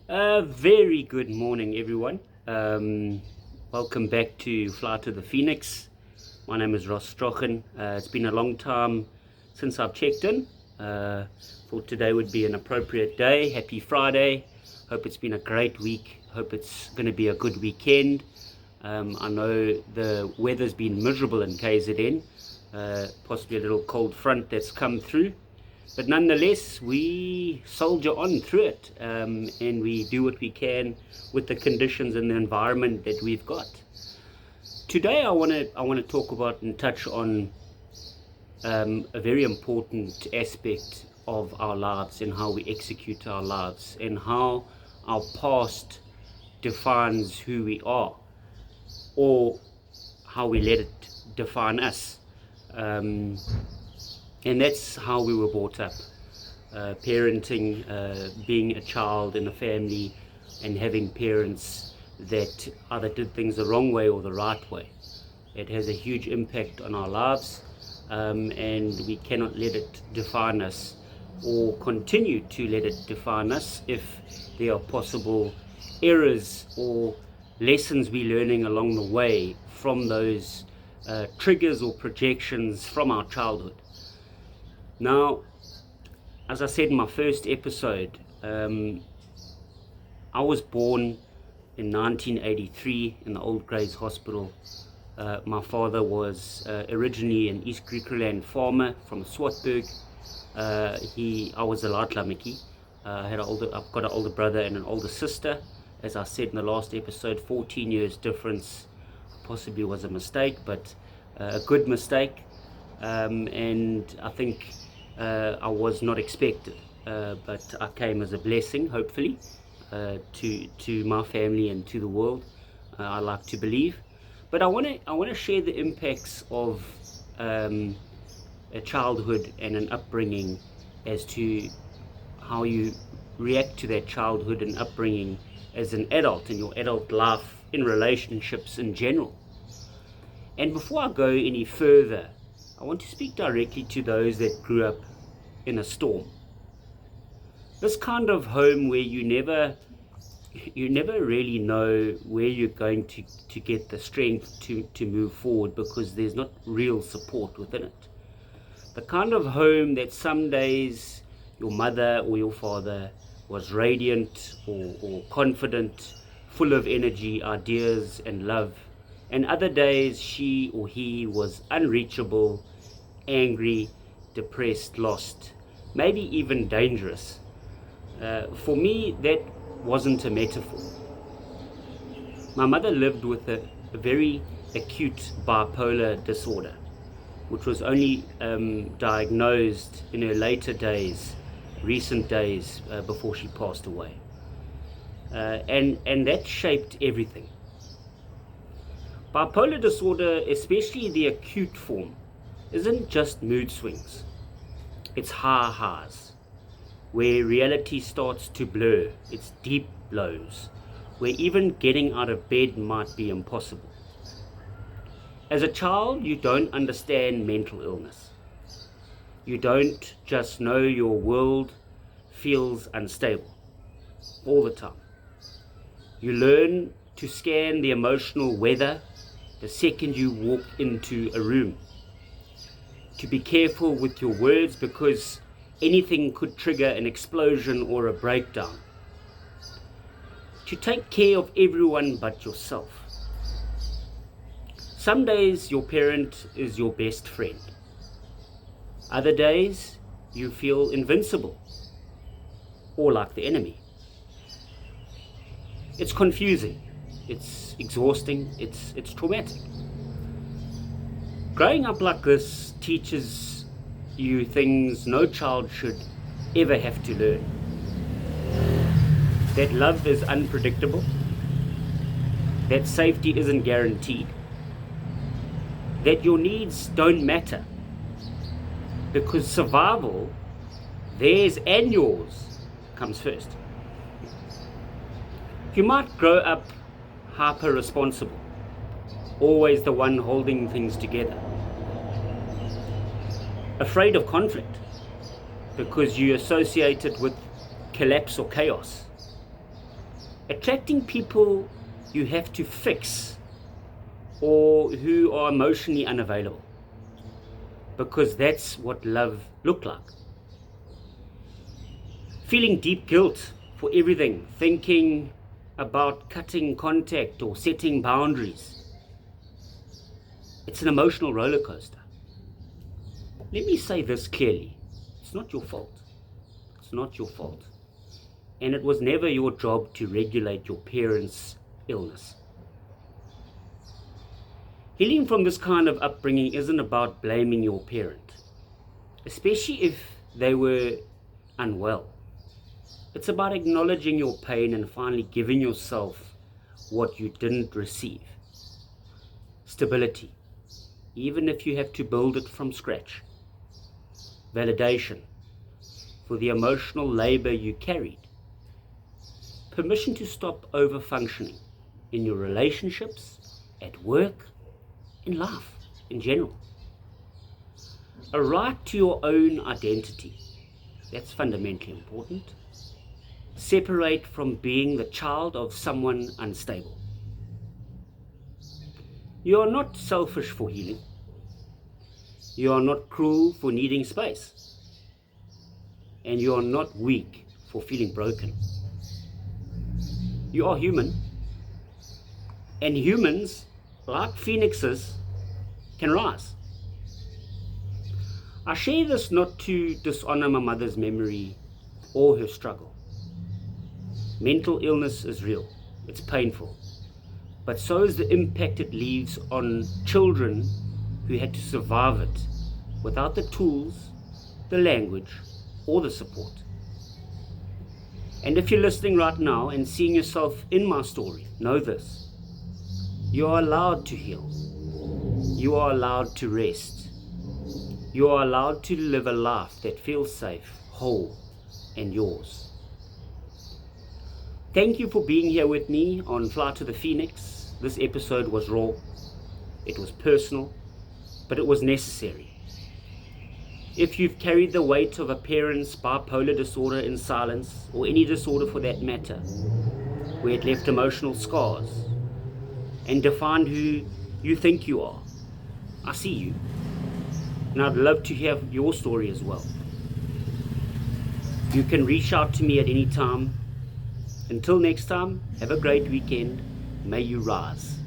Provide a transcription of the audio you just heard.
Very good morning, everyone. Welcome back to Fly to the Phoenix. My name is Ross Strochen. It's been a long time since I've checked in. Thought today would be an appropriate day. Happy Friday. Hope it's been a great week. Hope it's going to be a good weekend. I know the weather's been miserable in KZN. Possibly a little cold front that's come through. But nonetheless, we soldier on through it, and we do what we can with the conditions and the environment that we've got. Today, I want to talk about and touch on a very important aspect of our lives and how we execute our lives and how our past defines who we are, or how we let it define us. And that's how we were brought up. Parenting, being a child in a family and having parents that either did things the wrong way or the right way. It has a huge impact on our lives, and we cannot let it define us or continue to let it define us if there are possible errors or lessons we're learning along the way from those triggers or projections from our childhood. Now, as I said in my first episode, I was born in 1983 in the Old Grays Hospital. My father was originally an East Griqualand farmer from Swartberg. I was a Laatlamiki. I've got an older brother and an older sister. As I said in the last episode, 14 years difference possibly was a mistake, but a good mistake. And I think I was not expected, but I came as a blessing, hopefully, to my family and to the world. I like to believe, but I want to share the impacts of a childhood and an upbringing as to how you react to that childhood and upbringing as an adult in your adult life, in relationships in general. And before I go any further, I want to speak directly to those that grew up in a storm. This kind of home where you never really know where you're going to get the strength to move forward because there's not real support within it. The kind of home that some days your mother or your father was radiant or confident, full of energy, ideas and love, and other days she or he was unreachable, angry, depressed, lost, maybe even dangerous. For me, that wasn't a metaphor. My mother lived with a very acute bipolar disorder, which was only diagnosed in her later days, recent days, before she passed away. And that shaped everything. Bipolar disorder, especially the acute form, isn't just mood swings. It's high highs, where reality starts to blur. It's deep lows, where even getting out of bed might be impossible. As a child, you don't understand mental illness. You don't just know your world feels unstable all the time. You learn to scan the emotional weather the second you walk into a room. To be careful with your words because anything could trigger an explosion or a breakdown. To take care of everyone but yourself. Some days your parent is your best friend. Other days you feel invincible or like the enemy. It's confusing, it's exhausting, it's traumatic. Growing up like this teaches you things no child should ever have to learn. That love is unpredictable, that safety isn't guaranteed, that your needs don't matter, because survival, theirs and yours, comes first. You might grow up hyper responsible, always the one holding things together. Afraid of conflict because you associate it with collapse or chaos. Attracting people you have to fix or who are emotionally unavailable, because that's what love looked like. Feeling deep guilt for everything, thinking about cutting contact or setting boundaries. It's an emotional roller coaster. Let me say this clearly. It's not your fault. It's not your fault. And it was never your job to regulate your parents' illness. Healing from this kind of upbringing isn't about blaming your parent, especially if they were unwell. It's about acknowledging your pain and finally giving yourself what you didn't receive. Stability, even if you have to build it from scratch. Validation for the emotional labor you carried. Permission to stop over-functioning in your relationships, at work, in life in general. A right to your own identity. That's fundamentally important. Separate from being the child of someone unstable. You are not selfish for healing. You are not cruel for needing space. And you are not weak for feeling broken. You are human. And humans, like phoenixes, can rise. I share this not to dishonor my mother's memory or her struggle. Mental illness is real. It's painful. But so is the impact it leaves on children who had to survive it without the tools, the language, or the support. And if you're listening right now and seeing yourself in my story, know this. You are allowed to heal. You are allowed to rest. You are allowed to live a life that feels safe, whole, and yours. Thank you for being here with me on Fly to the Phoenix. This episode was raw. It was personal, but it was necessary. If you've carried the weight of a parent's bipolar disorder in silence, or any disorder for that matter, where it left emotional scars and defined who you think you are, I see you. And I'd love to hear your story as well. You can reach out to me at any time. Until next time, have a great weekend. May you rise.